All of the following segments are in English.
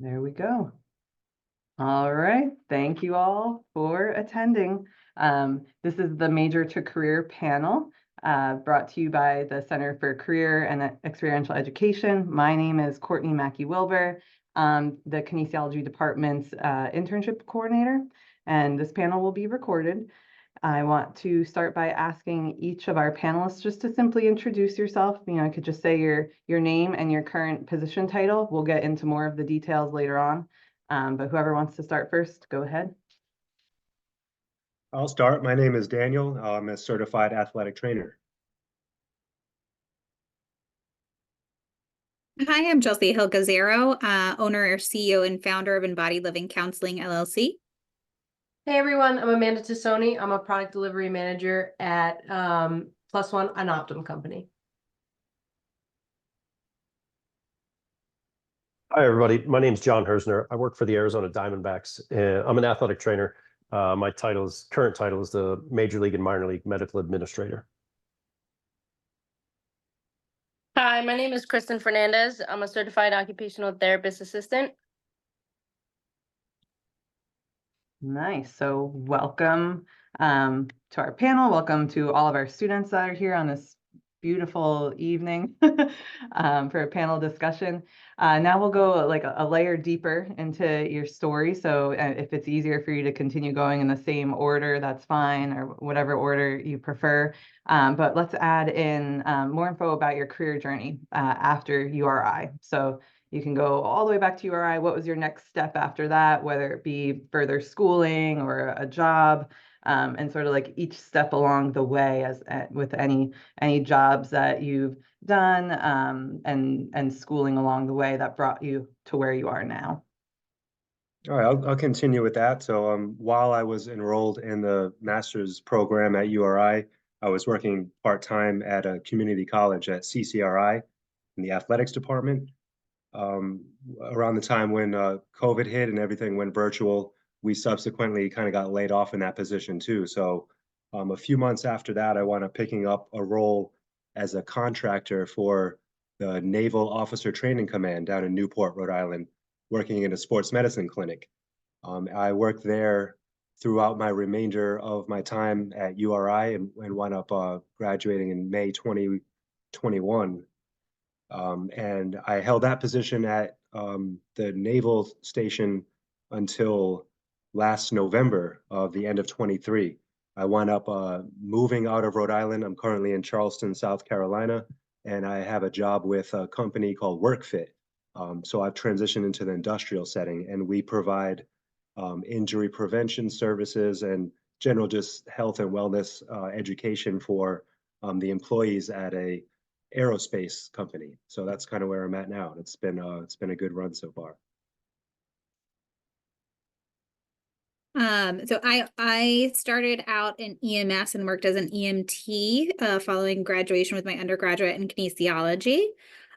There we go. All right, thank you all for attending. This is the Major to Career panel brought to you by the Center for Career and Experiential Education. My name is Courtney Mackey-Wilbur, the Kinesiology Department's internship coordinator, and this panel will be recorded. I want to start by asking each of our panelists just to simply introduce yourself. I could just say your name and your current position title. We'll get into more of the details later on. But whoever wants to start first, go ahead. I'll start. My name is Daniel. I'm a certified athletic trainer. Hi, I'm Chelsea Hilgazero, owner, CEO, and founder of Embodied Living Counseling, LLC. Hey everyone, I'm Amanda Tassoni. I'm a product delivery manager at Plus One, an Optum company. Hi, everybody. My name is John Hersner. I work for the Arizona Diamondbacks. I'm an athletic trainer. My current title is the Major League and Minor League Medical Administrator. Hi, my name is Kristen Fernandez. I'm a certified occupational therapist assistant. Nice. So welcome to our panel. Welcome to all of our students that are here on this beautiful evening for a panel discussion. Now we'll go like a layer deeper into your story. So if it's easier for you to continue going in the same order, that's fine, or whatever order you prefer. But let's add in more info about your career journey after URI. So you can go all the way back to URI. What was your next step after that, whether it be further schooling or a job, and sort of like each step along the way as with any jobs that you've done, and schooling along the way that brought you to where you are now. All right, I'll continue with that. So while I was enrolled in the master's program at URI, I was working part-time at a community college at CCRI in the athletics department. Around the time when COVID hit and everything went virtual, we subsequently kind of got laid off in that position too. So a few months after that, I wound up picking up a role as a contractor for the Naval Officer Training Command down in Newport, Rhode Island, working in a sports medicine clinic. I worked there throughout my remainder of my time at URI and wound up graduating in May 2021. And I held that position at the naval station until last November of the end of 23. I wound up moving out of Rhode Island. I'm currently in Charleston, South Carolina, and I have a job with a company called WorkFit. So I've transitioned into the industrial setting, and we provide injury prevention services and general just health and wellness education for the employees at a aerospace company. So that's kind of where I'm at now. It's been a good run so far. So I started out in EMS and worked as an EMT following graduation with my undergraduate in kinesiology.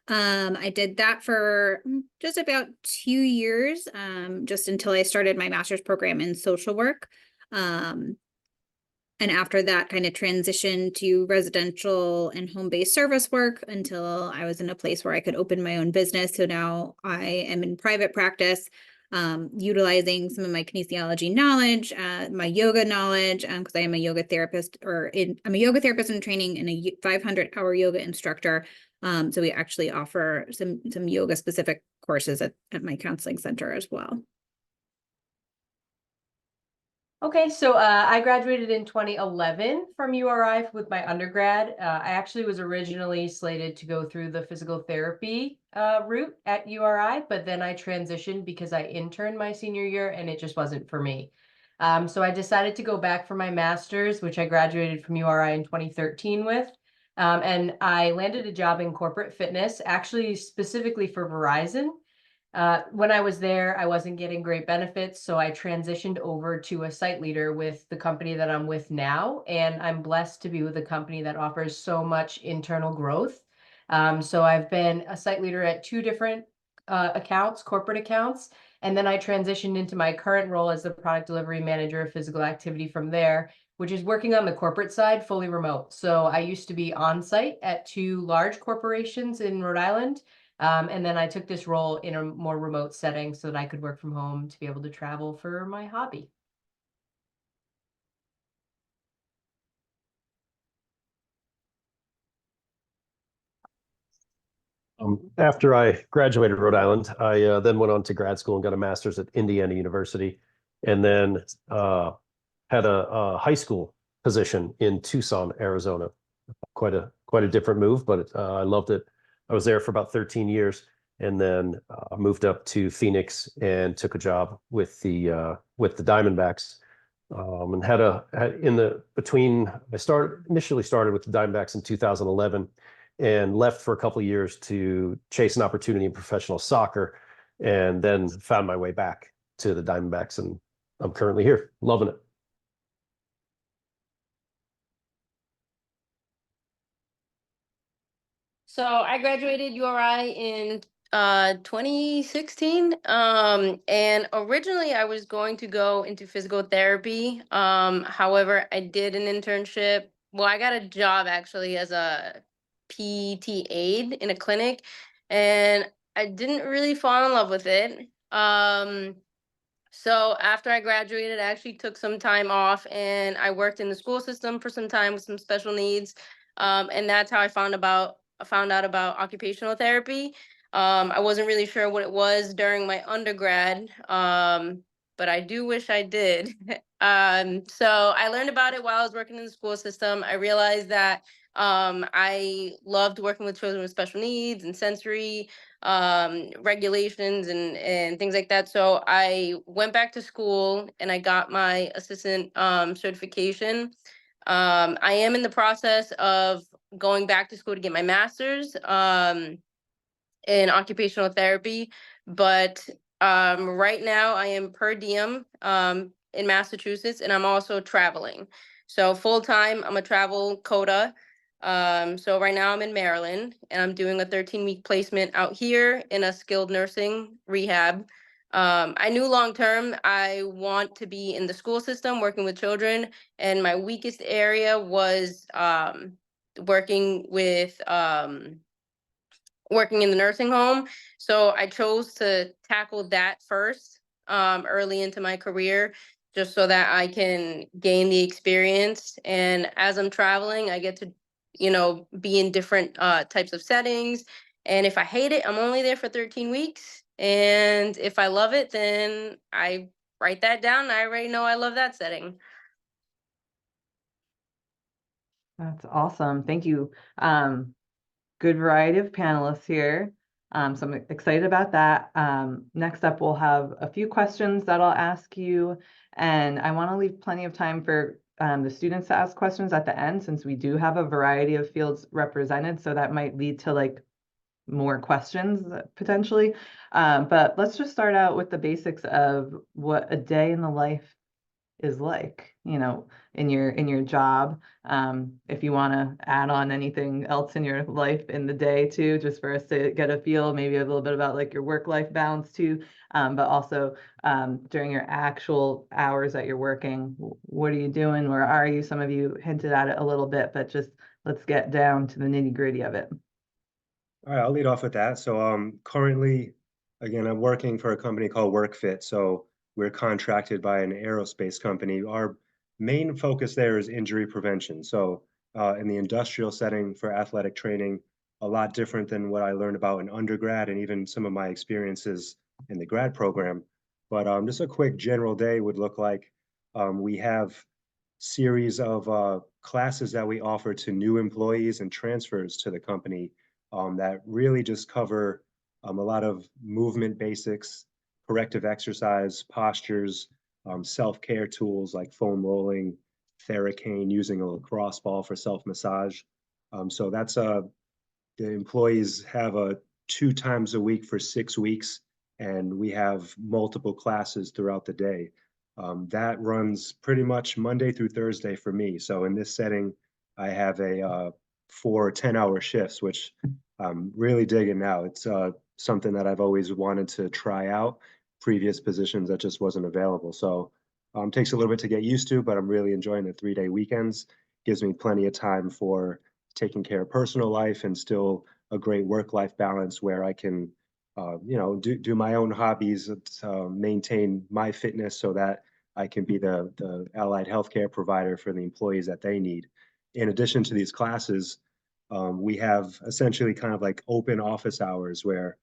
I did that for just about 2 years, just until I started my master's program in social work. And after that, kind of transitioned to residential and home-based service work until I was in a place where I could open my own business. So now I am in private practice, utilizing some of my kinesiology knowledge, my yoga knowledge, because I am a yoga therapist, I'm a yoga therapist in training and a 500-hour yoga instructor. So we actually offer some yoga specific courses at my counseling center as well. Okay, so I graduated in 2011 from URI with my undergrad. I actually was originally slated to go through the physical therapy route at URI, but then I transitioned because I interned my senior year and it just wasn't for me. So I decided to go back for my master's, which I graduated from URI in 2013 with. And I landed a job in corporate fitness, actually specifically for Verizon. When I was there, I wasn't getting great benefits, so I transitioned over to a site leader with the company that I'm with now, and I'm blessed to be with a company that offers so much internal growth. So I've been a site leader at 2 different accounts, corporate accounts, and then I transitioned into my current role as the product delivery manager of physical activity from there, which is working on the corporate side, fully remote. So I used to be on site at 2 large corporations in Rhode Island. And then I took this role in a more remote setting so that I could work from home to be able to travel for my hobby. After I graduated Rhode Island, I then went on to grad school and got a master's at Indiana University, and then had a high school position in Tucson, Arizona. Quite a different move, but I loved it. I was there for about 13 years, and then moved up to Phoenix and took a job with the Diamondbacks. And had in the between initially started with the Diamondbacks in 2011 and left for a couple of years to chase an opportunity in professional soccer, and then found my way back to the Diamondbacks, and I'm currently here, loving it. So I graduated URI in 2016. And originally I was going to go into physical therapy. However, I did an internship. Well, I got a job actually as a PT aide in a clinic, and I didn't really fall in love with it. So after I graduated, I actually took some time off and I worked in the school system for some time with some special needs. And that's how I found out about occupational therapy. I wasn't really sure what it was during my undergrad, but I do wish I did. So I learned about it while I was working in the school system. I realized that I loved working with children with special needs and sensory regulations and things like that. So I went back to school and I got my assistant certification. I am in the process of going back to school to get my master's in occupational therapy, but right now I am per diem in Massachusetts, and I'm also traveling. So full time, I'm a travel coda. So right now I'm in Maryland, and I'm doing a 13-week placement out here in a skilled nursing rehab. I knew long term I want to be in the school system working with children, and my weakest area was working with working in the nursing home. So I chose to tackle that first early into my career, just so that I can gain the experience. And as I'm traveling, I get to, be in different types of settings. And if I hate it, I'm only there for 13 weeks. And if I love it, then I write that down. And I already know I love that setting. That's awesome. Thank you. Good variety of panelists here. So I'm excited about that. Next up, we'll have a few questions that I'll ask you, and I want to leave plenty of time for the students to ask questions at the end, since we do have a variety of fields represented, so that might lead to like more questions potentially. But let's just start out with the basics of what a day in the life is like, in your job. If you want to add on anything else in your life in the day too, just for us to get a feel, maybe a little bit about like your work-life balance too, but also during your actual hours that you're working, what are you doing? Where are you? Some of you hinted at it a little bit, but just let's get down to the nitty-gritty of it. All right, I'll lead off with that. So currently, again, I'm working for a company called WorkFit. So we're contracted by an aerospace company. Our main focus there is injury prevention. So in the industrial setting for athletic training, a lot different than what I learned about in undergrad and even some of my experiences in the grad program. But just a quick general day would look like we have series of classes that we offer to new employees and transfers to the company that really just cover a lot of movement basics, corrective exercise, postures, self-care tools like foam rolling, Theracane, using a lacrosse ball for self-massage. So that's the employees have 2 times a week for 6 weeks, and we have multiple classes throughout the day. That runs pretty much Monday through Thursday for me. So in this setting, I have a 4 10-hour shifts, which I'm really digging now. It's something that I've always wanted to try out. Previous positions that just wasn't available. So takes a little bit to get used to, but I'm really enjoying the 3-day weekends. Gives me plenty of time for taking care of personal life and still a great work-life balance where I can, you know, do my own hobbies, maintain my fitness so that I can be the allied healthcare provider for the employees that they need. In addition to these classes, we have essentially kind of like open office hours where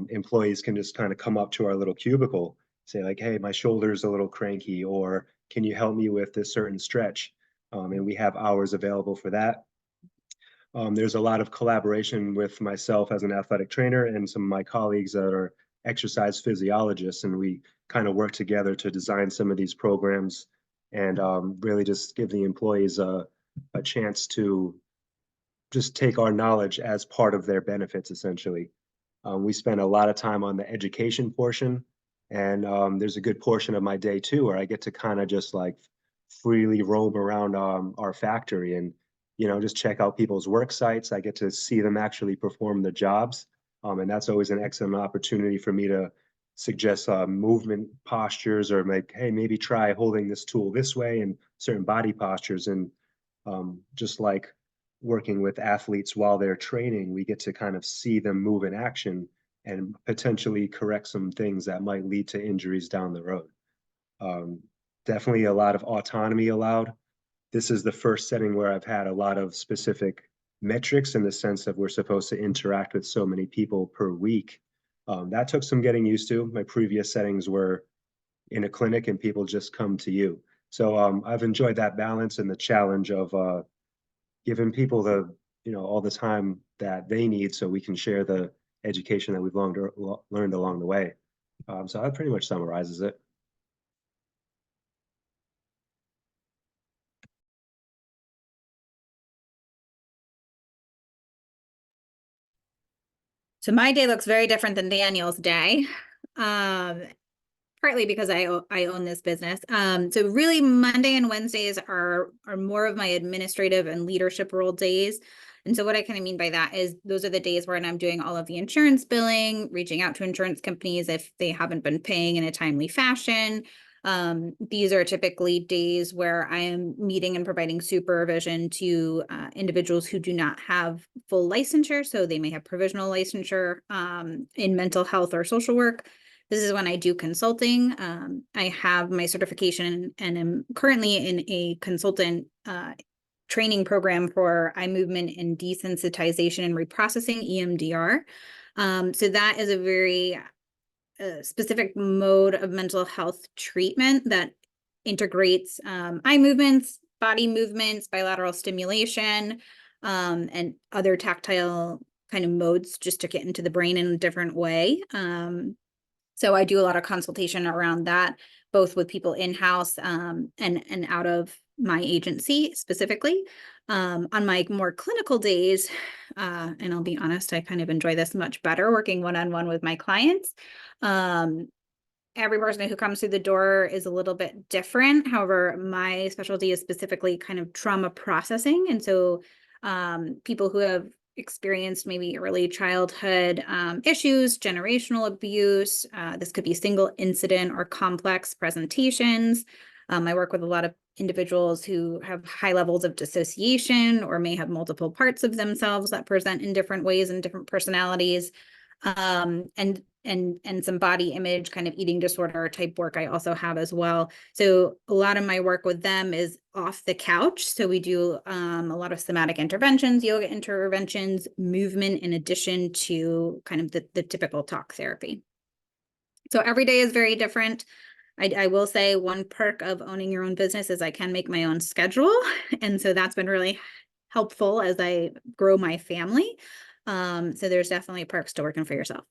employees can just kind of come up to our little cubicle, say like, hey, my shoulder's a little cranky, or can you help me with this certain stretch? And we have hours available for that. There's a lot of collaboration with myself as an athletic trainer and some of my colleagues that are exercise physiologists, and we kind of work together to design some of these programs and really just give the employees a chance to just take our knowledge as part of their benefits, essentially. We spend a lot of time on the education portion, and there's a good portion of my day too where I get to kind of just like freely roam around our factory and, you know, just check out people's work sites. I get to see them actually perform the jobs, and that's always an excellent opportunity for me to suggest movement postures or like, hey, maybe try holding this tool this way and certain body postures. And just like working with athletes while they're training, we get to kind of see them move in action and potentially correct some things that might lead to injuries down the road. Um, Definitely a lot of autonomy allowed. This is the first setting where I've had a lot of specific metrics in the sense that we're supposed to interact with so many people per week. That took some getting used to. My previous settings were in a clinic and people just come to you. So I've enjoyed that balance and the challenge of giving people the, you know, all the time that they need so we can share the education that we've learned along the way. So that pretty much summarizes it. So my day looks very different than Daniel's day. Partly because I own this business. So really Monday and Wednesdays are more of my administrative and leadership role days. And so what I kind of mean by that is those are the days where I'm doing all of the insurance billing, reaching out to insurance companies if they haven't been paying in a timely fashion. These are typically days where I am meeting and providing supervision to individuals who do not have full licensure. So they may have provisional licensure in mental health or social work. This is when I do consulting. I have my certification and am currently in a consultant training program for eye movement and desensitization and reprocessing, EMDR. So that is a very specific mode of mental health treatment that integrates eye movements, body movements, bilateral stimulation, and other tactile kind of modes just to get into the brain in a different way. So I do a lot of consultation around that, both with people in-house and out of my agency specifically. On my more clinical days, and I'll be honest, I kind of enjoy this much better working one-on-one with my clients. Every person who comes through the door is a little bit different. However, my specialty is specifically kind of trauma processing. And so people who have experienced maybe early childhood issues, generational abuse, this could be single incident or complex presentations. I work with a lot of individuals who have high levels of dissociation or may have multiple parts of themselves that present in different ways and different personalities. And some body image kind of eating disorder type work I also have as well. So a lot of my work with them is off the couch. So we do a lot of somatic interventions, yoga interventions, movement in addition to kind of the typical talk therapy. So every day is very different. I will say one perk of owning your own business is I can make my own schedule. And so that's been really helpful as I grow my family. So there's definitely perks to working for yourself.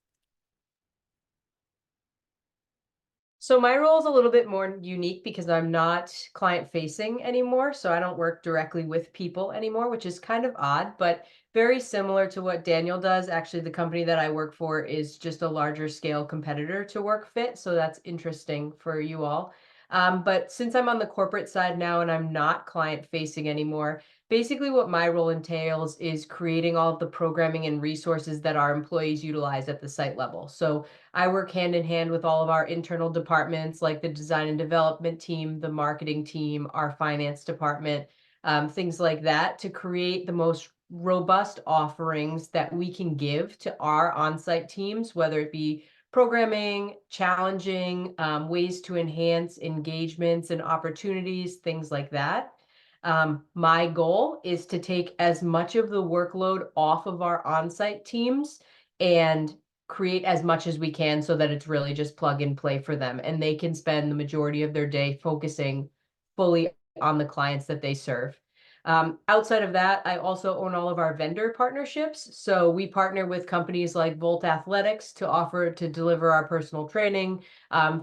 So my role is a little bit more unique because I'm not client facing anymore. So I don't work directly with people anymore, which is kind of odd, but very similar to what Daniel does. Actually, the company that I work for is just a larger scale competitor to WorkFit. So that's interesting for you all. But since I'm on the corporate side now and I'm not client facing anymore, basically what my role entails is creating all of the programming and resources that our employees utilize at the site level. So I work hand in hand with all of our internal departments, like the design and development team, the marketing team, our finance department, things like that, to create the most robust offerings that we can give to our on-site teams, whether it be programming, challenging, ways to enhance engagements and opportunities, things like that. My goal is to take as much of the workload off of our on-site teams and create as much as we can so that it's really just plug and play for them, and they can spend the majority of their day focusing fully on the clients that they serve. Outside of that, I also own all of our vendor partnerships. So we partner with companies like Volt Athletics to deliver our personal training,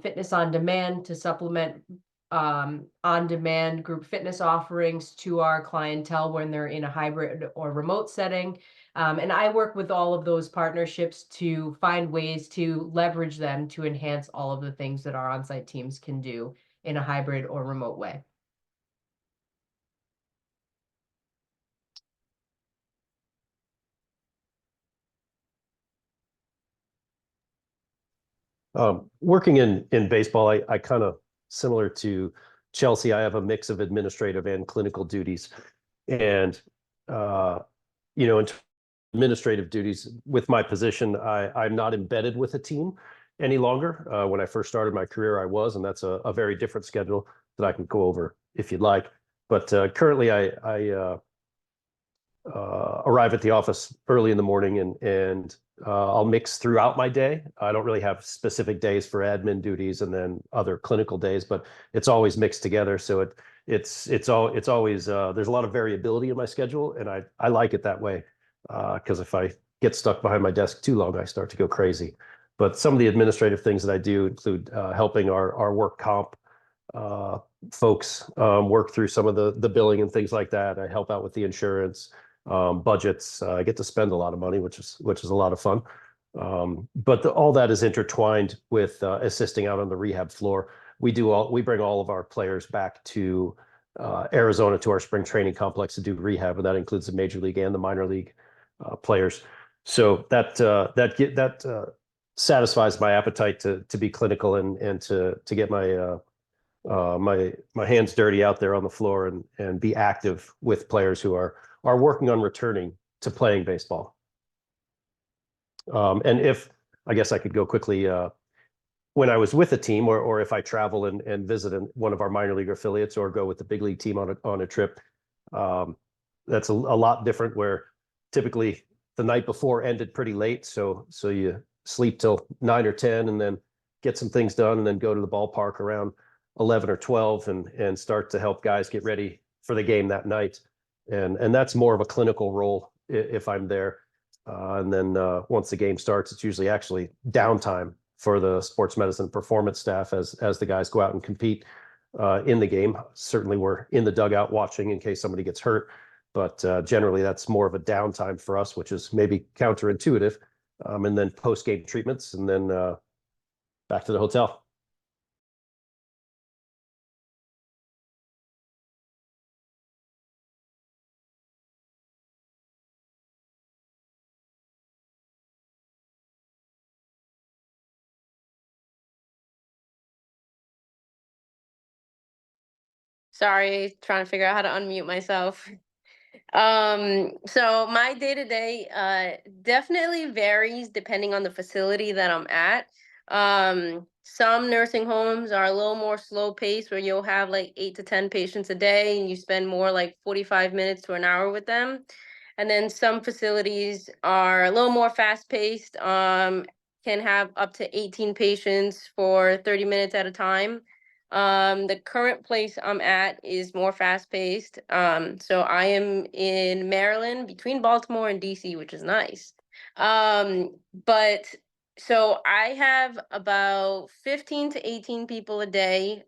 Fitness on Demand to supplement on-demand group fitness offerings to our clientele when they're in a hybrid or remote setting. And I work with all of those partnerships to find ways to leverage them to enhance all of the things that our on-site teams can do in a hybrid or remote way. Working in baseball, I kind of similar to Chelsea. I have a mix of administrative and clinical duties, and in administrative duties with my position, I'm not embedded with a team any longer. When I first started my career, I was, and that's a very different schedule that I can go over if you'd like. But currently, I arrive at the office early in the morning, and I'll mix throughout my day. I don't really have specific days for admin duties and then other clinical days, but it's always mixed together. So it's always there's a lot of variability in my schedule, and I like it that way, because if I get stuck behind my desk too long, I start to go crazy. But some of the administrative things that I do include helping our work comp folks work through some of the billing and things like that. I help out with the insurance, budgets. I get to spend a lot of money, which is a lot of fun. But all that is intertwined with assisting out on the rehab floor. We bring all of our players back to Arizona to our spring training complex to do rehab, and that includes the major league and the minor league players. So that satisfies my appetite to be clinical and to get my hands dirty out there on the floor and be active with players who are working on returning to playing baseball. And if I guess I could go quickly, when I was with a team, or if I travel and visit one of our minor league affiliates or go with the big league team on a trip, that's a lot different. Where typically the night before ended pretty late, so you sleep till 9 or 10, and then get some things done, and then go to the ballpark around 11 or 12 and start to help guys get ready for the game that night. And that's more of a clinical role if I'm there. And then once the game starts, it's usually actually downtime for the sports medicine performance staff as the guys go out and compete in the game. Certainly we're in the dugout watching in case somebody gets hurt, but generally that's more of a downtime for us, which is maybe counterintuitive. And then post-game treatments, and then back to the hotel. Sorry, trying to figure out how to unmute myself. So my day-to-day definitely varies depending on the facility that I'm at. Some nursing homes are a little more slow paced, where you'll have like 8 to 10 patients a day and you spend more like 45 minutes to an hour with them. And then some facilities are a little more fast paced, can have up to 18 patients for 30 minutes at a time. The current place I'm at is more fast paced. So I am in Maryland, between Baltimore and DC, which is nice. But so I have about 15 to 18 people a day.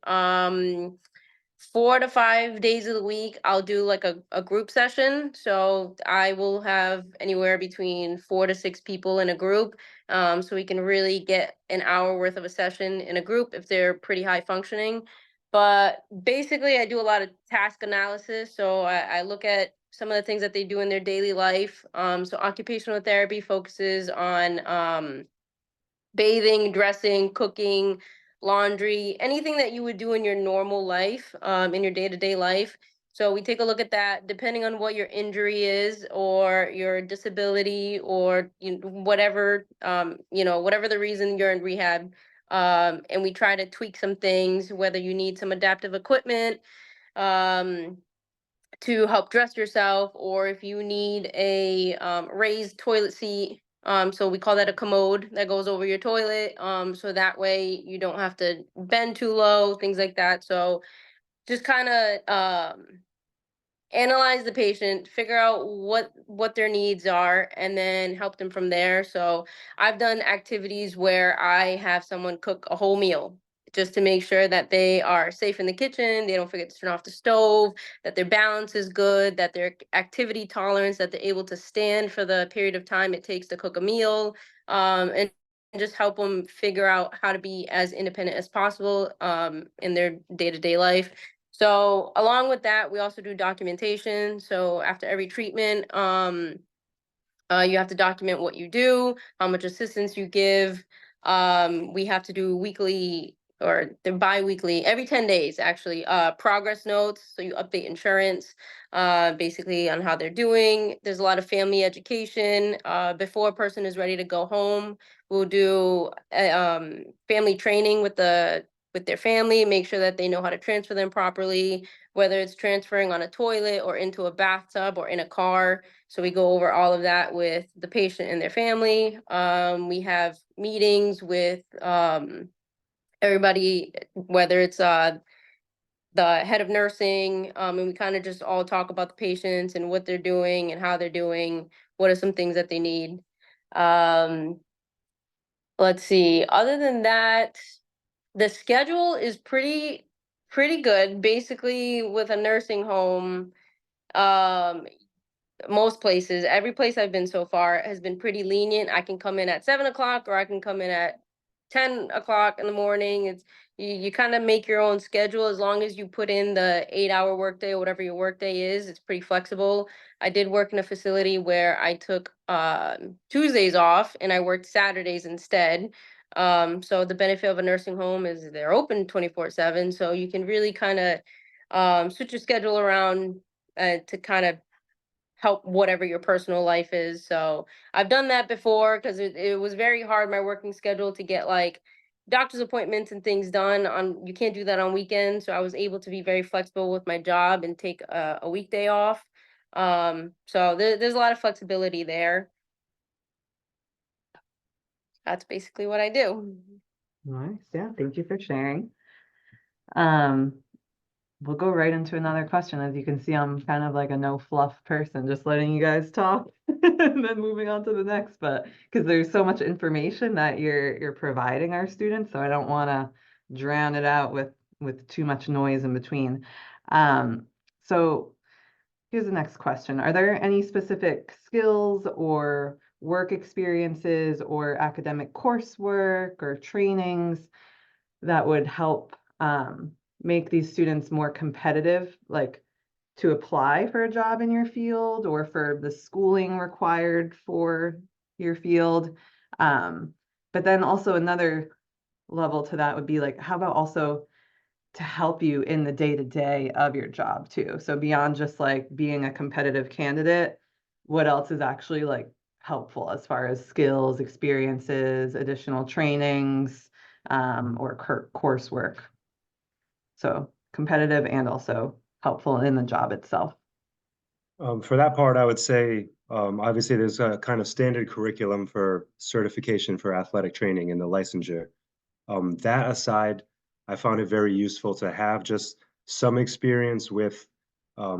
4 to 5 days of the week, I'll do like a group session. So I will have anywhere between 4 to 6 people in a group. So we can really get an hour worth of a session in a group if they're pretty high functioning. But basically, I do a lot of task analysis. So I look at some of the things that they do in their daily life. So occupational therapy focuses on bathing, dressing, cooking, laundry, anything that you would do in your normal life, in your day-to-day life. So we take a look at that depending on what your injury is or your disability or whatever, whatever the reason you're in rehab. And we try to tweak some things, whether you need some adaptive equipment, um, to help dress yourself, or if you need a raised toilet seat. So we call that a commode that goes over your toilet. So that way you don't have to bend too low, things like that. So just kind of analyze the patient, figure out what their needs are, and then help them from there. So I've done activities where I have someone cook a whole meal just to make sure that they are safe in the kitchen, they don't forget to turn off the stove, that their balance is good, that their activity tolerance, that they're able to stand for the period of time it takes to cook a meal, and just help them figure out how to be as independent as possible in their day-to-day life. So along with that, we also do documentation. So after every treatment, you have to document what you do, how much assistance you give. We have to do weekly or the bi-weekly, every 10 days actually, progress notes. So you update insurance, basically on how they're doing. There's a lot of family education. Before a person is ready to go home, we'll do family training with their family, make sure that they know how to transfer them properly, whether it's transferring on a toilet or into a bathtub or in a car. So we go over all of that with the patient and their family. We have meetings with everybody, whether it's the head of nursing, and we kind of just all talk about the patients and what they're doing and how they're doing, what are some things that they need. Um, let's see, other than that, the schedule is pretty good. Basically, with a nursing home, um, most places, every place I've been so far has been pretty lenient. I can come in at 7 o'clock or I can come in at 10 o'clock in the morning. You kind of make your own schedule as long as you put in the 8 hour workday or whatever your workday is. It's pretty flexible. I did work in a facility where I took Tuesdays off and I worked Saturdays instead. So the benefit of a nursing home is they're open 24/7. So you can really kind of switch your schedule around to kind of help whatever your personal life is. So I've done that before because it was very hard, my working schedule, to get like doctor's appointments and things done on, you can't do that on weekends. So I was able to be very flexible with my job and take a weekday off. So there's a lot of flexibility there. That's basically what I do. Nice. Yeah, thank you for sharing. Um, we'll go right into another question. As you can see, I'm kind of like a no fluff person, just letting you guys talk and then moving on to the next. But because there's so much information that you're providing our students, so I don't want to drown it out with too much noise in between. So here's the next question. Are there any specific skills or work experiences or academic coursework or trainings that would help make these students more competitive, like to apply for a job in your field or for the schooling required for your field? But then also another level to that would be like, how about also to help you in the day-to-day of your job too? So beyond just like being a competitive candidate, what else is actually like helpful as far as skills, experiences, additional trainings, or coursework? So competitive and also helpful in the job itself. For that part, I would say, obviously there's a kind of standard curriculum for certification for athletic training and the licensure. That aside, I found it very useful to have just some experience with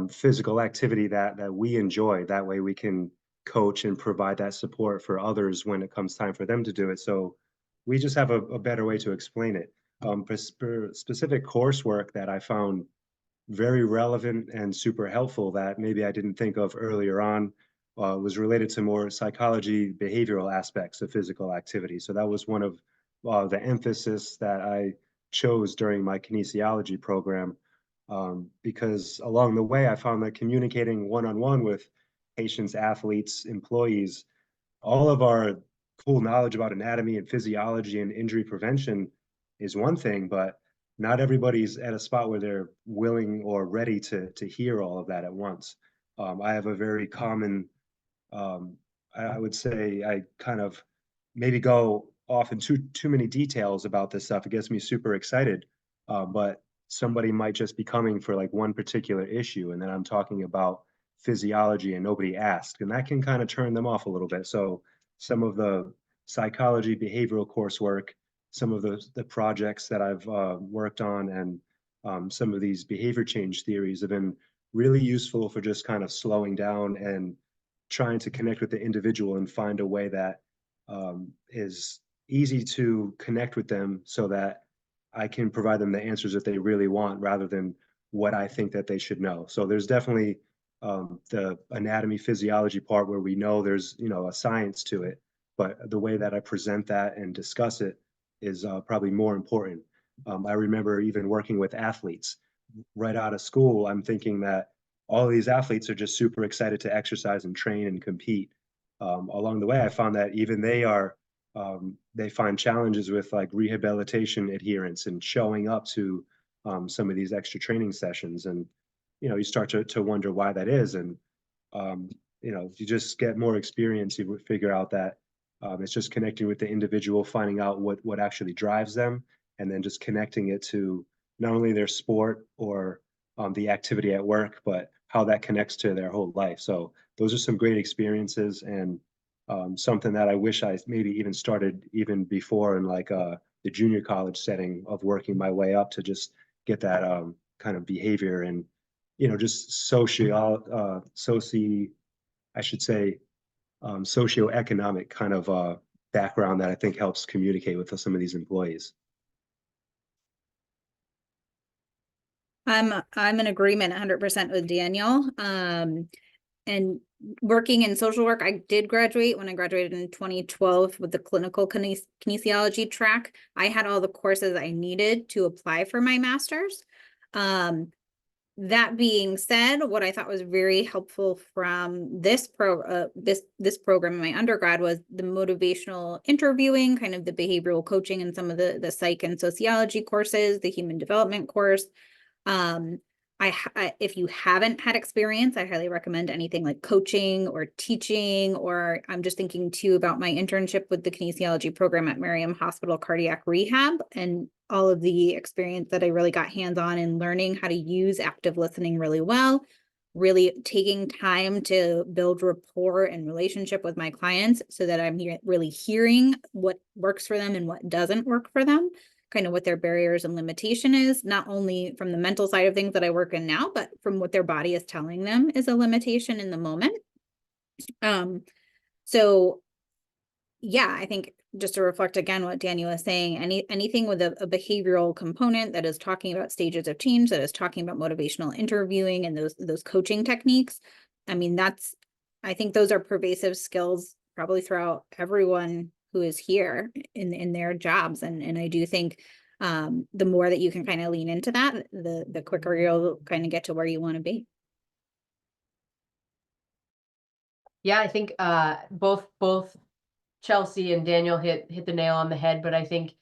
physical activity that we enjoy. That way we can coach and provide that support for others when it comes time for them to do it. So we just have a better way to explain it. For specific coursework that I found very relevant and super helpful that maybe I didn't think of earlier on was related to more psychology, behavioral aspects of physical activity. So that was one of the emphasis that I chose during my kinesiology program, because along the way I found that communicating one-on-one with patients, athletes, employees, all of our cool knowledge about anatomy and physiology and injury prevention is one thing, but not everybody's at a spot where they're willing or ready to hear all of that at once. I have a very common, I would say I kind of maybe go off in too many details about this stuff. It gets me super excited, but somebody might just be coming for like one particular issue, and then I'm talking about physiology and nobody asked, and that can kind of turn them off a little bit. So some of the psychology, behavioral coursework, some of the projects that I've worked on, and some of these behavior change theories have been really useful for just kind of slowing down and trying to connect with the individual and find a way that is easy to connect with them so that I can provide them the answers that they really want rather than what I think that they should know. So there's definitely the anatomy physiology part where we know there's, you know, a science to it, but the way that I present that and discuss it is probably more important. I remember even working with athletes right out of school. I'm thinking that all of these athletes are just super excited to exercise and train and compete. Along the way, I found that even they find challenges with like rehabilitation adherence and showing up to some of these extra training sessions. And, you know, you start to wonder why that is. And, you know, if you just get more experience, you would figure out that it's just connecting with the individual, finding out what actually drives them, and then just connecting it to not only their sport or the activity at work, but how that connects to their whole life. So those are some great experiences, and something that I wish I maybe even started even before in like the junior college setting of working my way up to just get that kind of behavior and, you know, just I should say, socioeconomic kind of background that I think helps communicate with some of these employees. I'm in agreement 100% with Daniel. And working in social work, I did graduate when I graduated in 2012 with the clinical kinesiology track. I had all the courses I needed to apply for my master's. That being said, what I thought was very helpful from this program in my undergrad was the motivational interviewing, kind of the behavioral coaching, and some of the psych and sociology courses, the human development course. If you haven't had experience, I highly recommend anything like coaching or teaching, or I'm just thinking too about my internship with the kinesiology program at Miriam Hospital Cardiac Rehab, and all of the experience that I really got hands-on in learning how to use active listening really well, really taking time to build rapport and relationship with my clients so that I'm really hearing what works for them and what doesn't work for them, kind of what their barriers and limitation is, not only from the mental side of things that I work in now, but from what their body is telling them is a limitation in the moment. So yeah, I think just to reflect again what Daniel was saying, anything with a behavioral component that is talking about stages of change, that is talking about motivational interviewing and those coaching techniques. I mean, I think those are pervasive skills probably throughout everyone who is here in their jobs. And I do think the more that you can kind of lean into that, the quicker you'll kind of get to where you want to be. Yeah, I think both Chelsea and Daniel hit the nail on the head, but I think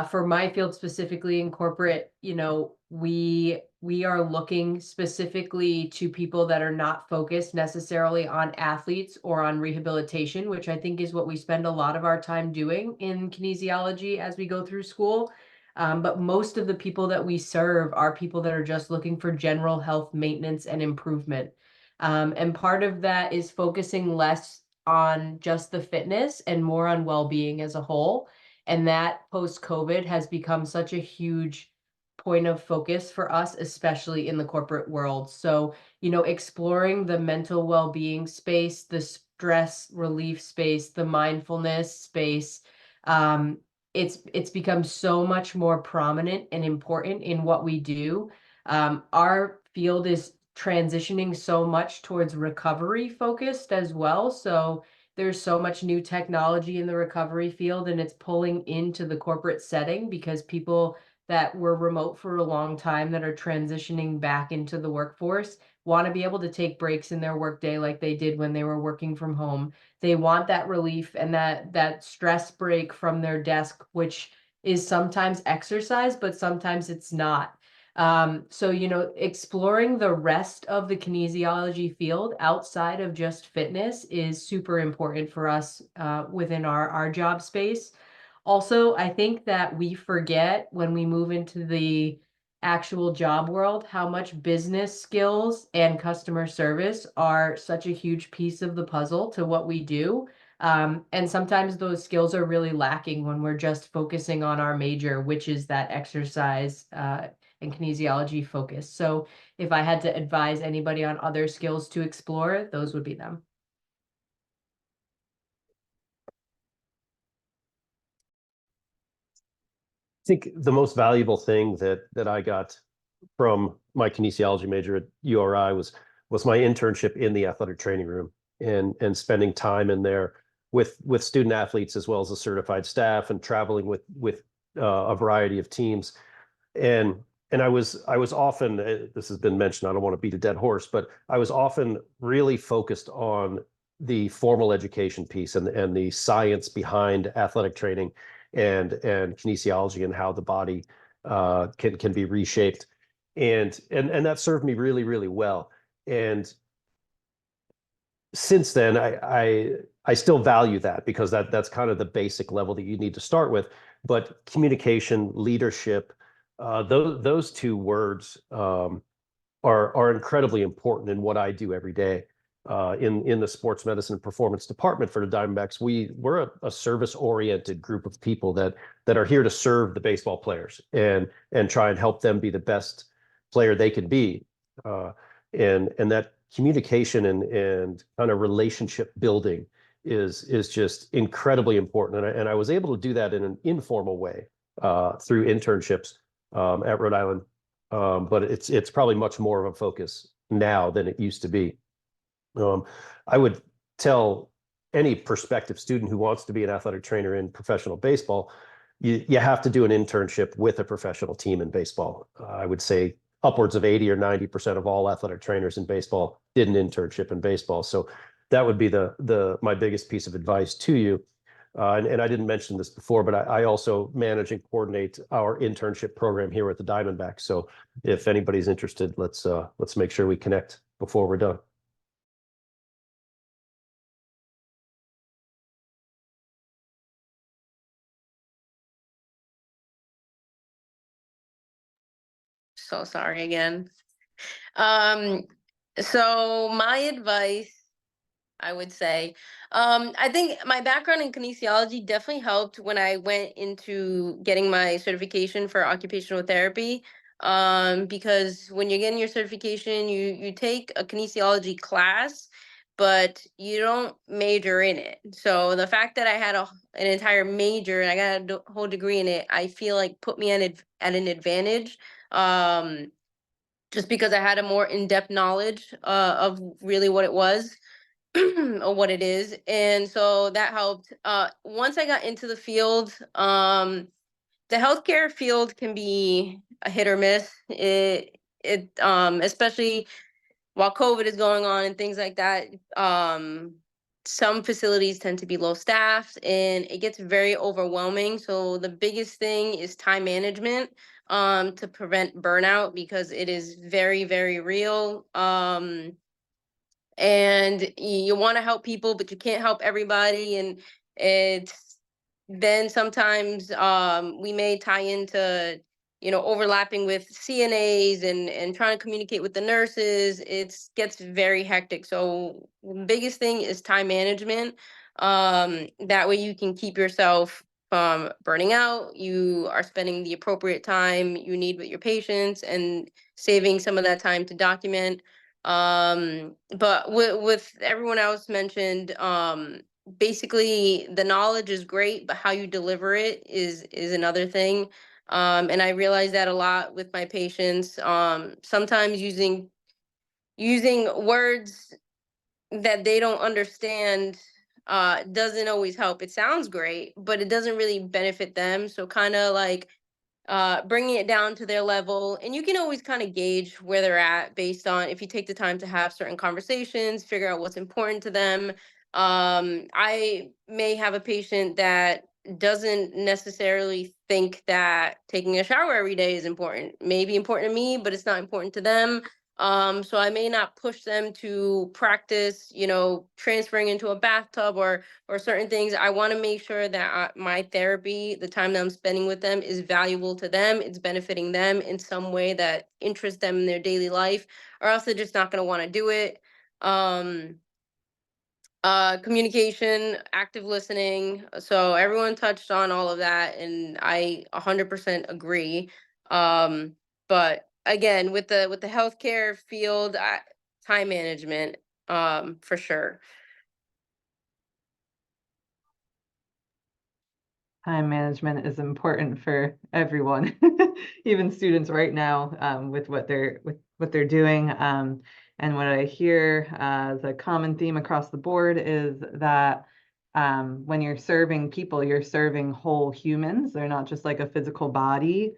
for my field specifically in corporate, you know, we are looking specifically to people that are not focused necessarily on athletes or on rehabilitation, which I think is what we spend a lot of our time doing in kinesiology as we go through school. But most of the people that we serve are people that are just looking for general health maintenance and improvement. And part of that is focusing less on just the fitness and more on well-being as a whole. And that post-COVID has become such a huge point of focus for us, especially in the corporate world. So, you know, exploring the mental well-being space, the stress relief space, the mindfulness space, it's become so much more prominent and important in what we do. Our field is transitioning so much towards recovery focused as well. So there's so much new technology in the recovery field, and it's pulling into the corporate setting because people that were remote for a long time that are transitioning back into the workforce want to be able to take breaks in their workday like they did when they were working from home. They want that relief and that stress break from their desk, which is sometimes exercise, but sometimes it's not. So, you know, exploring the rest of the kinesiology field outside of just fitness is super important for us within our job space. Also, I think that we forget when we move into the actual job world how much business skills and customer service are such a huge piece of the puzzle to what we do. And sometimes those skills are really lacking when we're just focusing on our major, which is that exercise and kinesiology focus. So if I had to advise anybody on other skills to explore, those would be them. I think the most valuable thing that I got from my kinesiology major at URI was my internship in the athletic training room and spending time in there with student athletes as well as the certified staff and traveling with a variety of teams. And I was often, this has been mentioned, I don't want to beat a dead horse, but I was often really focused on the formal education piece and the science behind athletic training and kinesiology and how the body can be reshaped. And that served me really, really well. And since then, I still value that because that's kind of the basic level that you need to start with. But communication, leadership, those two words are incredibly important in what I do every day. In the sports medicine and performance department for the Diamondbacks, we're a service-oriented group of people that are here to serve the baseball players and try and help them be the best player they can be. And that communication and kind of relationship building is just incredibly important. And I was able to do that in an informal way through internships at Rhode Island. But it's probably much more of a focus now than it used to be. I would tell any prospective student who wants to be an athletic trainer in professional baseball, you have to do an internship with a professional team in baseball. I would say upwards of 80 or 90% of all athletic trainers in baseball did an internship in baseball. So that would be my biggest piece of advice to you. And I didn't mention this before, but I also manage and coordinate our internship program here at the Diamondbacks. So if anybody's interested, let's make sure we connect before we're done. So sorry again. So my advice, I would say, I think my background in kinesiology definitely helped when I went into getting my certification for occupational therapy. Because when you're getting your certification, you take a kinesiology class, but you don't major in it. So the fact that I had an entire major and I got a whole degree in it, I feel like put me at an advantage. Just because I had a more in-depth knowledge of really what it was or what it is. And so that helped. Once I got into the field, the healthcare field can be a hit or miss. Especially while COVID is going on and things like that. Some facilities tend to be low staffed and it gets very overwhelming. So the biggest thing is time management to prevent burnout because it is very, very real. And you want to help people, but you can't help everybody. And it's then sometimes we may tie into, overlapping with CNAs and trying to communicate with the nurses. It gets very hectic. So biggest thing is time management. That way you can keep yourself from burning out. You are spending the appropriate time you need with your patients and saving some of that time to document. But with everyone else mentioned, basically the knowledge is great, but how you deliver it is another thing. And I realize that a lot with my patients. Sometimes using words that they don't understand doesn't always help. It sounds great, but it doesn't really benefit them. So kind of like bringing it down to their level. And you can always kind of gauge where they're at based on if you take the time to have certain conversations, figure out what's important to them. I may have a patient that doesn't necessarily think that taking a shower every day is important. Maybe important to me, but it's not important to them. So I may not push them to practice, transferring into a bathtub or certain things. I want to make sure that my therapy, the time that I'm spending with them, is valuable to them. It's benefiting them in some way that interests them in their daily life, or else they're just not going to want to do it. Communication, active listening. So everyone touched on all of that, and I 100% agree. But again, with the healthcare field, time management, for sure. Time management is important for everyone, even students right now, with what they're doing. And what I hear as a common theme across the board is that when you're serving people, you're serving whole humans. They're not just like a physical body.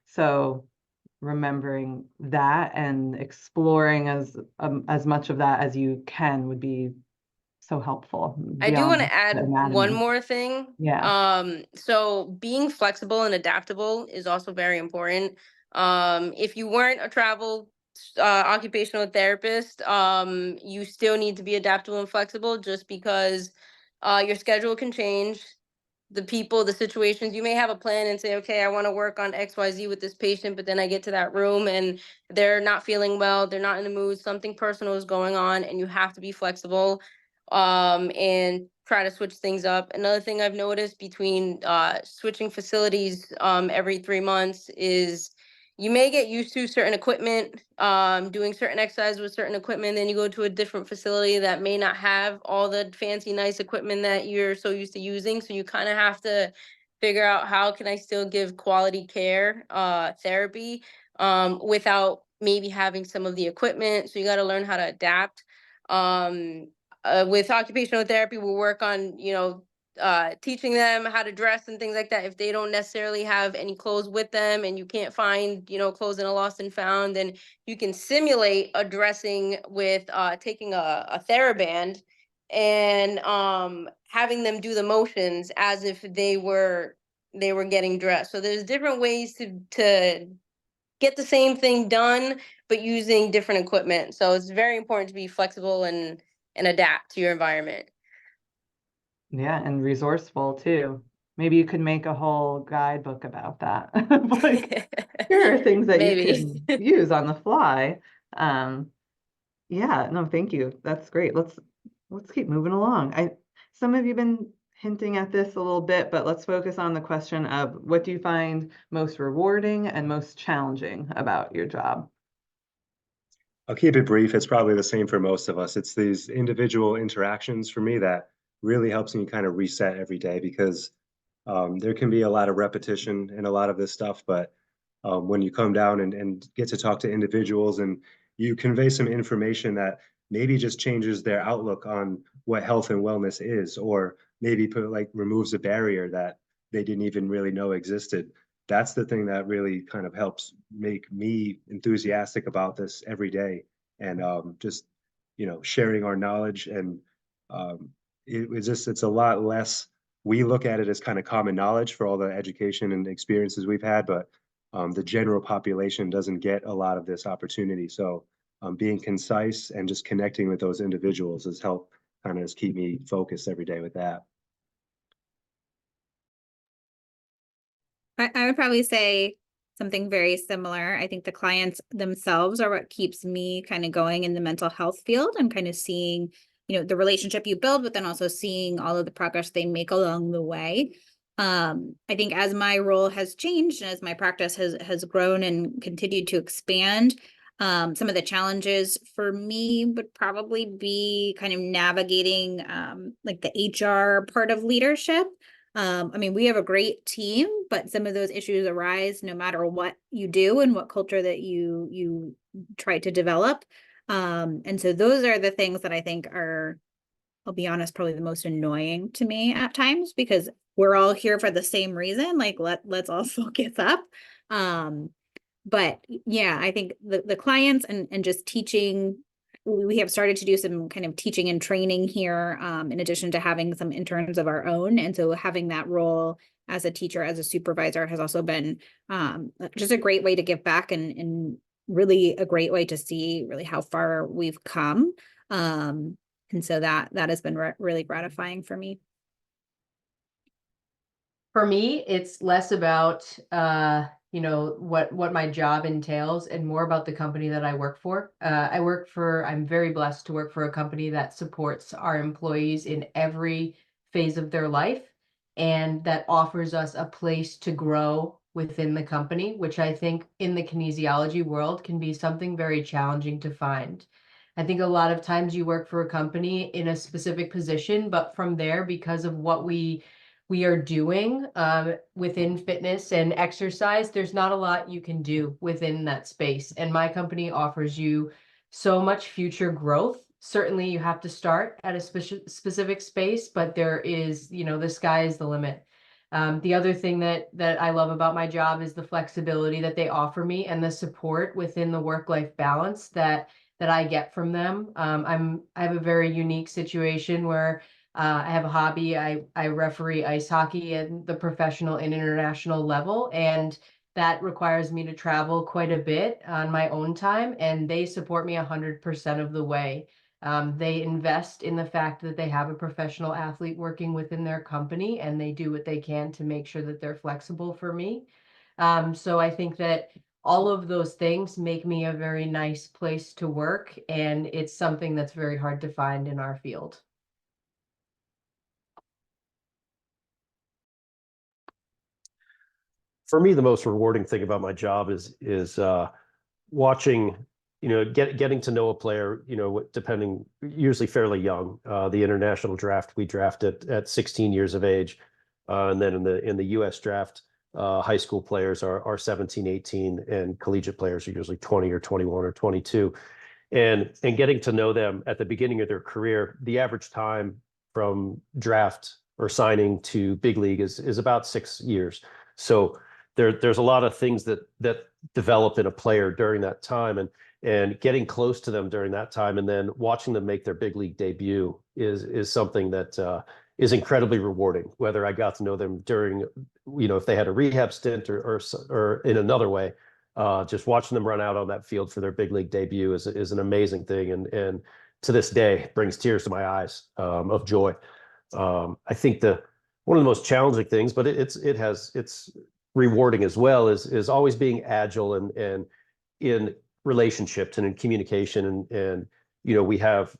So remembering that and exploring as much of that as you can would be so helpful I do want beyond to the add one anatomy. more thing. Yeah. So being flexible and adaptable is also very important. If you weren't a travel occupational therapist, you still need to be adaptable and flexible, just because your schedule can change. The people, the situations, you may have a plan and say, okay, I want to work on XYZ with this patient, but then I get to that room and they're not feeling well, they're not in the mood, something personal is going on, and you have to be flexible, and try to switch things up. Another thing I've noticed between switching facilities every 3 months is you may get used to certain equipment, doing certain exercises with certain equipment, then you go to a different facility that may not have all the fancy, nice equipment that you're so used to using. So you kind of have to figure out, how can I still give quality care, therapy, without maybe having some of the equipment. So you got to learn how to adapt. With occupational therapy, we work on, teaching them how to dress and things like that. If they don't necessarily have any clothes with them and you can't find, clothes in a lost and found, then you can simulate a dressing with taking a TheraBand and having them do the motions as if they were getting dressed. So there's different ways to get the same thing done, but using different equipment. So it's very important to be flexible and adapt to your environment. Yeah, and resourceful too. Maybe you could make a whole guidebook about that. Like, here are things that you Maybe. can use on the fly. Yeah, no, thank you. That's great. Let's keep moving along. Some of you been hinting at this a little bit, but let's focus on the question of, what do you find most rewarding and most challenging about your job? I'll keep it brief. It's probably the same for most of us. It's these individual interactions for me that really helps me kind of reset every day, because there can be a lot of repetition in a lot of this stuff, but when you come down and get to talk to individuals and you convey some information that maybe just changes their outlook on what health and wellness is, or maybe removes a barrier that they didn't even really know existed. That's the thing that really kind of helps make me enthusiastic about this every day. And just, sharing our knowledge, and it's a lot less. We look at it as kind of common knowledge for all the education and experiences we've had, but the general population doesn't get a lot of this opportunity. So being concise and just connecting with those individuals has helped kind of just keep me focused every day with that. I would probably say something very similar. I think the clients themselves are what keeps me kind of going in the mental health field, and kind of seeing, the relationship you build, but then also seeing all of the progress they make along the way. I think as my role has changed and as my practice has grown and continued to expand, some of the challenges for me would probably be kind of navigating like the HR part of leadership. I mean, we have a great team, but some of those issues arise no matter what you do and what culture that you try to develop. And so those are the things that I think are, I'll be honest, probably the most annoying to me at times, because we're all here for the same reason. Like, let's all focus up. But yeah, I think the clients and just teaching we have started to do some kind of teaching and training here, in addition to having some interns of our own. And so having that role as a teacher, as a supervisor, has also been just a great way to give back, and really a great way to see really how far we've come. And so that has been really gratifying for me. For me, it's less about you know, what my job entails and more about the company that I work for. I'm very blessed to work for a company that supports our employees in every phase of their life, and that offers us a place to grow within the company, which I think in the kinesiology world can be something very challenging to find. I think a lot of times you work for a company in a specific position, but from there, because of what we are doing within fitness and exercise, there's not a lot you can do within that space. And my company offers you so much future growth. Certainly you have to start at a specific space, but there is, you know, the sky is the limit. The other thing that I love about my job is the flexibility that they offer me and the support within the work-life balance that I get from them. I have a very unique situation where I have a hobby. I referee ice hockey at the professional and international level, and that requires me to travel quite a bit on my own time, and they support me 100% of the way. They invest in the fact that they have a professional athlete working within their company, and they do what they can to make sure that they're flexible for me. So I think that all of those things make me a very nice place to work, and it's something that's very hard to find in our field. For me, the most rewarding thing about my job is watching, you know, getting to know a player, you know, depending, usually fairly young. The international draft, we draft at 16 years of age. And then in the US draft, high school players are 17, 18, and collegiate players are usually 20 or 21 or 22. And getting to know them at the beginning of their career, the average time from draft or signing to big league is about 6 years. So there's a lot of things that develop in a player during that time, and getting close to them during that time, and then watching them make their big league debut is something that is incredibly rewarding. Whether I got to know them during, you know, if they had a rehab stint or in another way, just watching them run out on that field for their big league debut is an amazing thing, and to this day brings tears to my eyes of joy. I think one of the most challenging things, but it's rewarding as well, is always being agile and in relationships and in communication, and you know, we have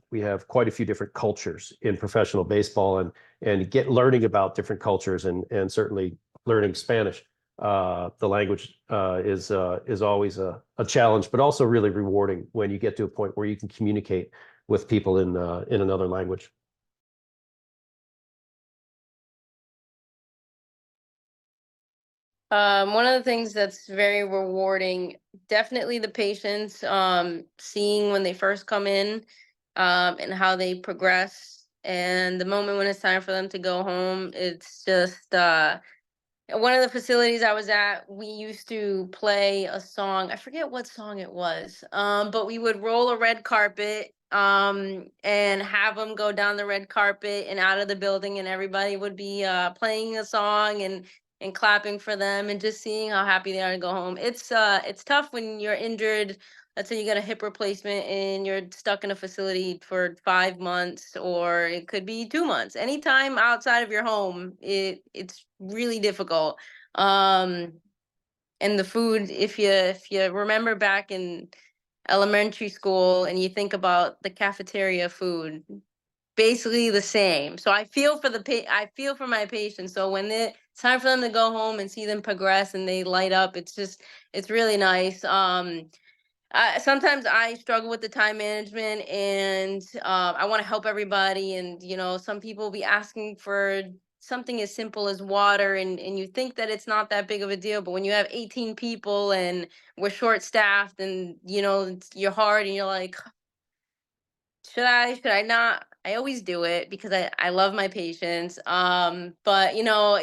quite a few different cultures in professional baseball, and learning about different cultures, and certainly learning Spanish, the language, is always a challenge, but also really rewarding when you get to a point where you can communicate with people in another language. One of the things that's very rewarding, definitely the patients, seeing when they first come in, and how they progress, and the moment when it's time for them to go home. It's just one of the facilities I was at, we used to play a song. I forget what song it was. But we would roll a red carpet, and have them go down the red carpet and out of the building, and everybody would be playing a song and clapping for them, and just seeing how happy they are to go home. It's tough when you're injured. Let's say you get a hip replacement and you're stuck in a facility for 5 months, or it could be 2 months. Anytime outside of your home, it's really difficult. Um, and the food, if you remember back in elementary school and you think about the cafeteria food, basically the same. So I feel for my patients. So when it's time for them to go home and see them progress and they light up, it's really nice. Sometimes I struggle with the time management, and I want to help everybody. And you know, some people will be asking for something as simple as water, and you think that it's not that big of a deal, but when you have 18 people and we're short staffed, and you know, you're hard, and you're like, should I not? I always do it because I love my patients. But you know,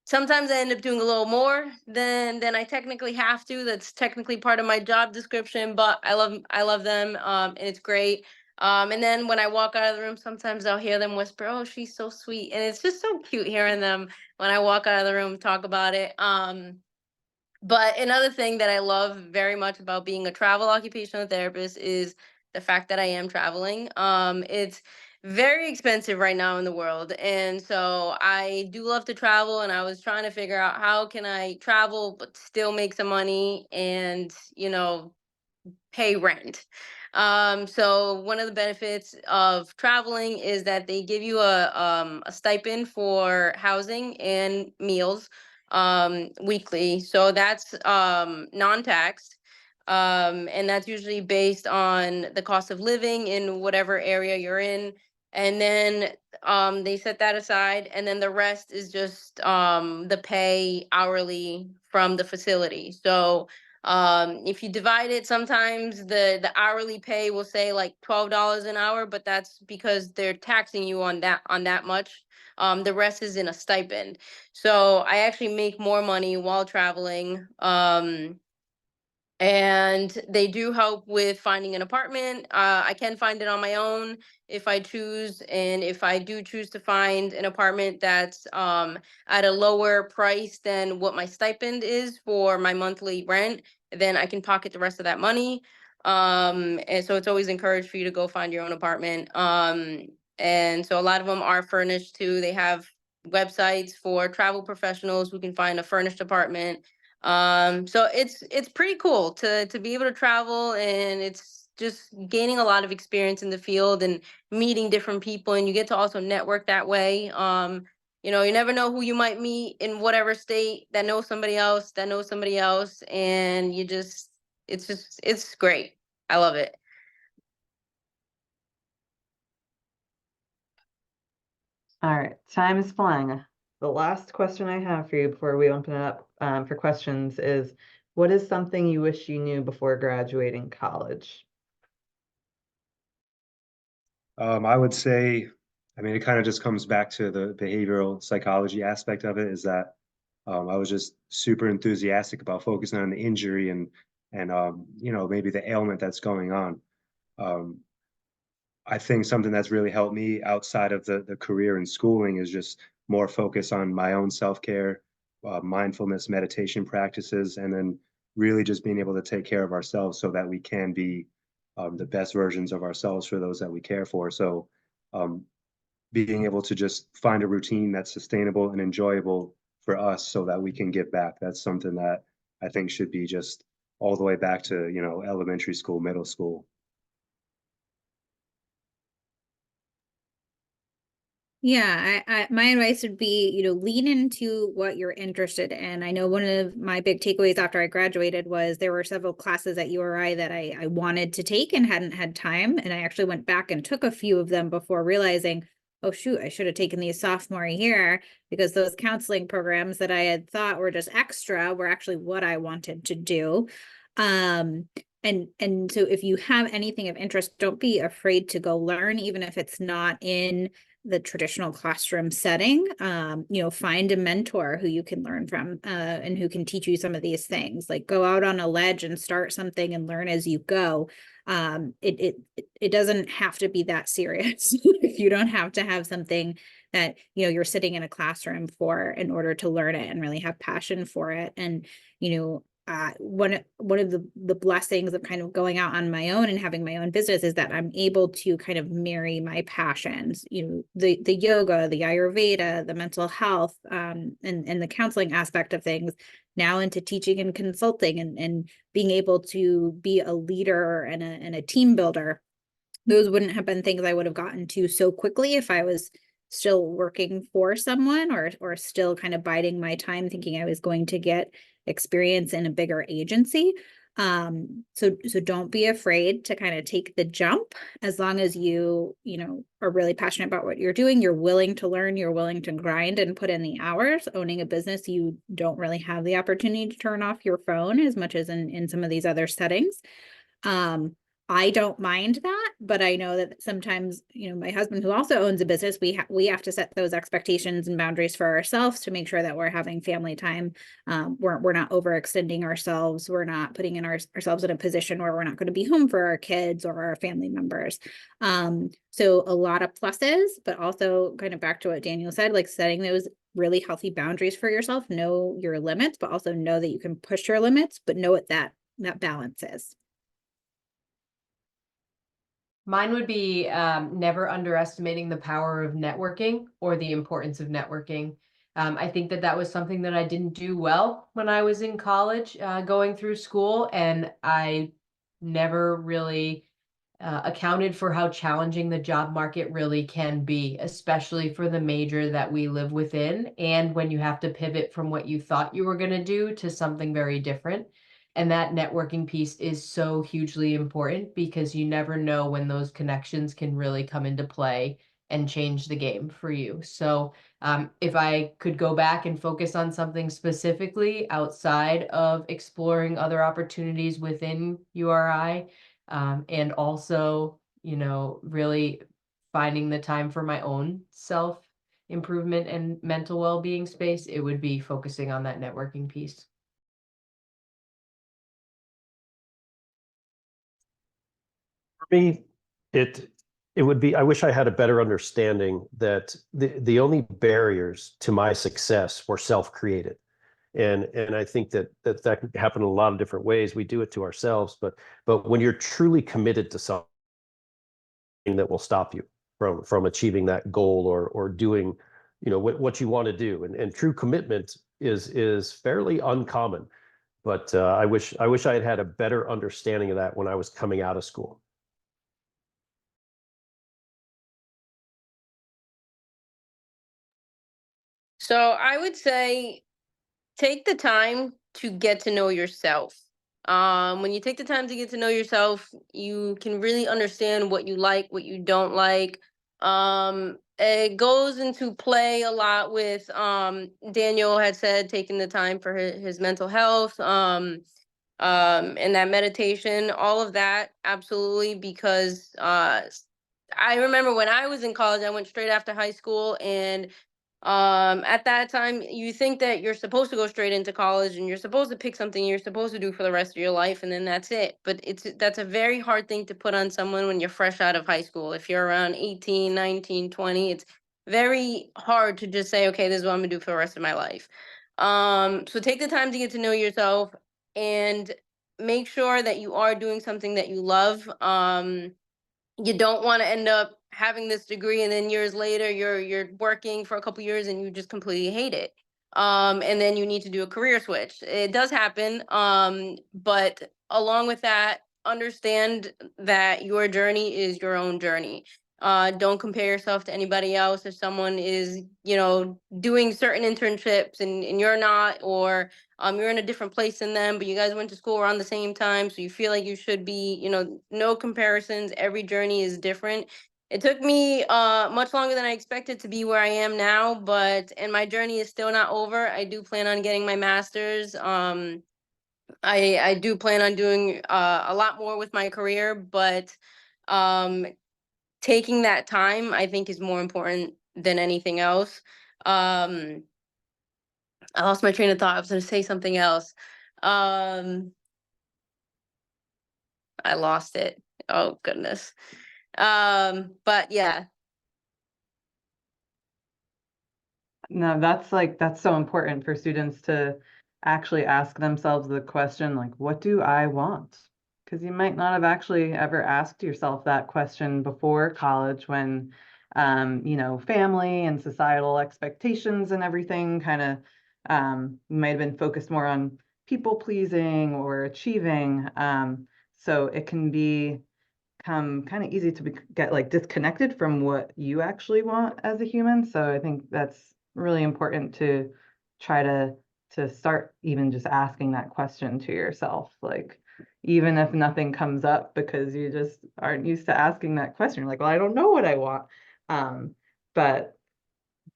sometimes I end up doing a little more than I technically have to. That's technically part of my job description, but I love them, and it's great. And then when I walk out of the room, sometimes I'll hear them whisper, "Oh, she's so sweet," and it's just so cute hearing them when I walk out of the room talk about it. But another thing that I love very much about being a travel occupational therapist is the fact that I am traveling. It's very expensive right now in the world, and so I do love to travel. And I was trying to figure out how can I travel but still make some money, and pay rent. So one of the benefits of traveling is that they give you a stipend for housing and meals weekly. So that's non-taxed. And that's usually based on the cost of living in whatever area you're in. And then they set that aside, and then the rest is just the pay hourly from the facility. So if you divide it, sometimes the hourly pay will say like $12 an hour, but that's because they're taxing you on that much. The rest is in a stipend. So I actually make more money while traveling. And they do help with finding an apartment. I can find it on my own if I choose, and if I do choose to find an apartment that's at a lower price than what my stipend is for my monthly rent, then I can pocket the rest of that money. And so it's always encouraged for you to go find your own apartment. And so a lot of them are furnished too. They have websites for travel professionals who can find a furnished apartment. So it's pretty cool to be able to travel, and it's just gaining a lot of experience in the field and meeting different people, and you get to also network that way. You never know who you might meet in whatever state that knows somebody else that knows somebody else, and it's great. I love it. All right, time is flying. The last question I have for you before we open it up for questions is, what is something you wish you knew before graduating college? I would say, I mean, it kind of just comes back to the behavioral psychology aspect of it, is that I was just super enthusiastic about focusing on the injury and maybe the ailment that's going on. Um, I think something that's really helped me outside of the career and schooling is just more focus on my own self-care, mindfulness, meditation practices, and then really just being able to take care of ourselves so that we can be the best versions of ourselves for those that we care for. So um, being able to just find a routine that's sustainable and enjoyable for us so that we can give back. That's something that I think should be just all the way back to, elementary school, middle school. Yeah, my advice would be, lean into what you're interested in. I know one of my big takeaways after I graduated was there were several classes at URI that I wanted to take and hadn't had time. And I actually went back and took a few of them before realizing, oh shoot, I should have taken these sophomore year, because those counseling programs that I had thought were just extra were actually what I wanted to do. And so if you have anything of interest, don't be afraid to go learn, even if it's not in the traditional classroom setting. Find a mentor who you can learn from, and who can teach you some of these things. Like, go out on a ledge and start something and learn as you go. It doesn't have to be that serious. You don't have to have something that you're sitting in a classroom for in order to learn it and really have passion for it. And one of the blessings of kind of going out on my own and having my own business is that I'm able to kind of marry my passions, the yoga, the Ayurveda, the mental health, and the counseling aspect of things now into teaching and consulting, and being able to be a leader and a team builder. Those wouldn't have been things I would have gotten to so quickly if I was still working for someone, or still kind of biding my time thinking I was going to get experience in a bigger agency. So don't be afraid to kind of take the jump, as long as you are really passionate about what you're doing, you're willing to learn, you're willing to grind and put in the hours. Owning a business, you don't really have the opportunity to turn off your phone as much as in some of these other settings. I don't mind that, but I know that sometimes, my husband, who also owns a business, we have to set those expectations and boundaries for ourselves to make sure that we're having family time. We're not overextending ourselves. We're not putting ourselves in a position where we're not going to be home for our kids or our family members. So a lot of pluses, but also kind of back to what Daniel said, like setting those really healthy boundaries for yourself. Know your limits, but also know that you can push your limits, but know what that balance is. Mine would be never underestimating the power of networking or the importance of networking. I think that was something that I didn't do well when I was in college, going through school, and I never really accounted for how challenging the job market really can be, especially for the major that we live within, and when you have to pivot from what you thought you were going to do to something very different. And that networking piece is so hugely important because you never know when those connections can really come into play and change the game for you. So if I could go back and focus on something specifically outside of exploring other opportunities within URI, and also, really finding the time for my own self improvement and mental well-being space, it would be focusing on that networking piece. For me, it would be, I wish I had a better understanding that the only barriers to my success were self-created. And I think that can happen in a lot of different ways. We do it to ourselves, but when you're truly committed to something that will stop you from achieving that goal or doing, what you want to do. And true commitment is fairly uncommon. But I wish I had a better understanding of that when I was coming out of school. So I would say take the time to get to know yourself. When you take the time to get to know yourself, you can really understand what you like, what you don't like. It goes into play a lot with Daniel had said taking the time for his mental health, and that meditation, all of that, absolutely, because I remember when I was in college, I went straight after high school, and at that time you think that you're supposed to go straight into college and you're supposed to pick something you're supposed to do for the rest of your life, and then that's it. But that's a very hard thing to put on someone when you're fresh out of high school. If you're around 18, 19, 20, it's very hard to just say, okay, this is what I'm gonna do for the rest of my life. So take the time to get to know yourself and make sure that you are doing something that you love. You don't want to end up having this degree and then years later you're working for a couple years and you just completely hate it, and then you need to do a career switch. It does happen, but along with that, understand that your journey is your own journey. Don't compare yourself to anybody else. If someone is, doing certain internships and you're not, or you're in a different place than them, but you guys went to school around the same time, so you feel like you should be, no comparisons. Every journey is different. It took me much longer than I expected to be where I am now, and my journey is still not over. I do plan on getting my master's. I do plan on doing a lot more with my career, but um, taking that time, I think, is more important than anything else. Um, I lost my train of thought. I was going to say something else. Um, I lost it. Oh goodness. But yeah. No, that's so important for students to actually ask themselves the question, like, what do I want? Because you might not have actually ever asked yourself that question before college when, family and societal expectations and everything kind of might have been focused more on people pleasing or achieving. So it can become kind of easy to get like disconnected from what you actually want as a human. So I think that's really important to try to start even just asking that question to yourself, like even if nothing comes up because you just aren't used to asking that question. You're like, well, I don't know what I want. But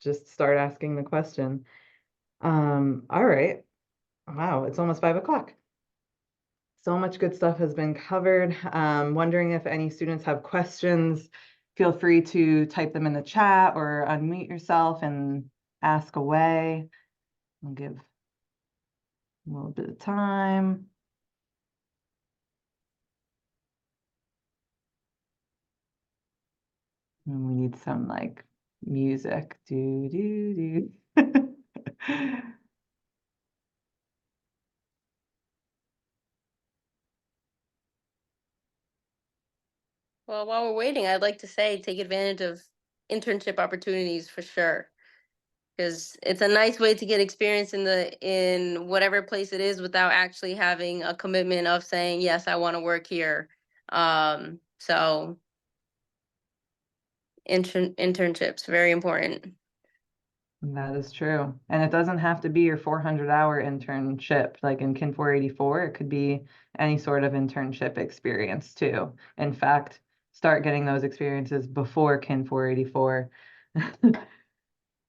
just start asking the question. All right. Wow, it's almost 5 o'clock. so much good stuff has been covered. Wondering if any students have questions, feel free to type them in the chat or unmute yourself and ask away. I'll give a little bit of time. And we need some like music. Do, do, do. Well, while we're waiting, I'd like to say take advantage of internship opportunities for sure. Because it's a nice way to get experience in whatever place it is without actually having a commitment of saying, yes, I want to work here. So internships, very important. That is true. And it doesn't have to be your 400-hour internship, like in Kin 484. It could be any sort of internship experience too. In fact, start getting those experiences before Kin 484.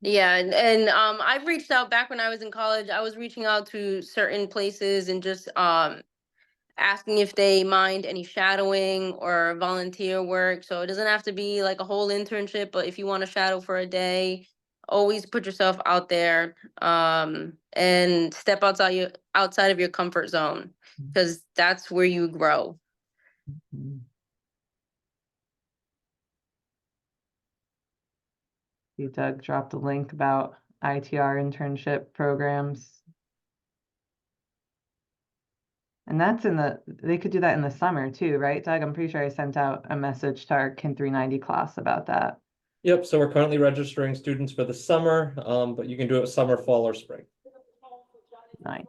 Yeah, and I've reached out back when I was in college. I was reaching out to certain places and just asking if they mind any shadowing or volunteer work. So it doesn't have to be like a whole internship, but if you want to shadow for a day, always put yourself out there and step outside of your comfort zone, because that's where you grow. Doug dropped a link about ITR internship programs. And that's they could do that in the summer too, right, Doug? I'm pretty sure I sent out a message to our Kin 390 class about that. Yep, so we're currently registering students for the summer, but you can do it summer, fall, or spring. Nice.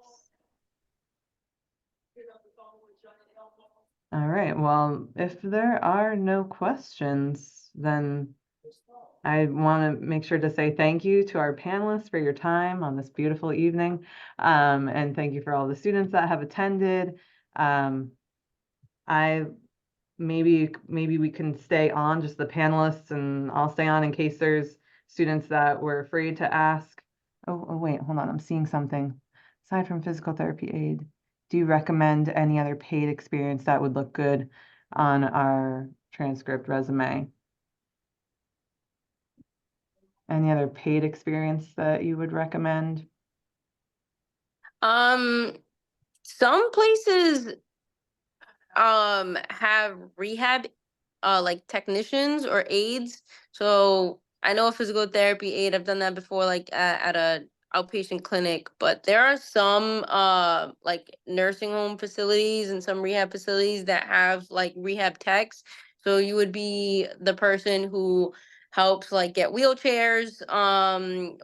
All right, well, if there are no questions, then I want to make sure to say thank you to our panelists for your time on this beautiful evening. And thank you for all the students that have attended. Maybe we can stay on, just the panelists, and I'll stay on in case there's students that were afraid to ask. Oh wait, hold on, I'm seeing something. Aside from physical therapy aid, do you recommend any other paid experience that would look good on our transcript resume? Any other paid experience that you would recommend? Some places have rehab like technicians or aides. So I know a physical therapy aide, I've done that before, like at a outpatient clinic, but there are some like nursing home facilities and some rehab facilities that have like rehab techs. So you would be the person who helps like get wheelchairs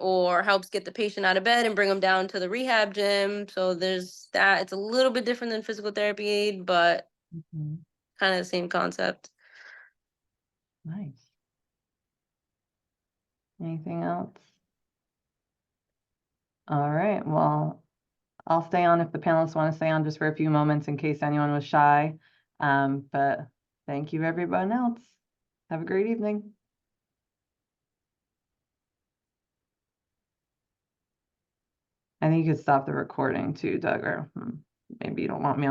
or helps get the patient out of bed and bring them down to the rehab gym. So there's that. It's a little bit different than physical therapy aid, but kind of the same concept. Nice. Anything else? All right, well, I'll stay on if the panelists want to stay on just for a few moments in case anyone was shy. But thank you, everyone else. Have a great evening. I think you could stop the recording too, Doug, or maybe you don't want me on.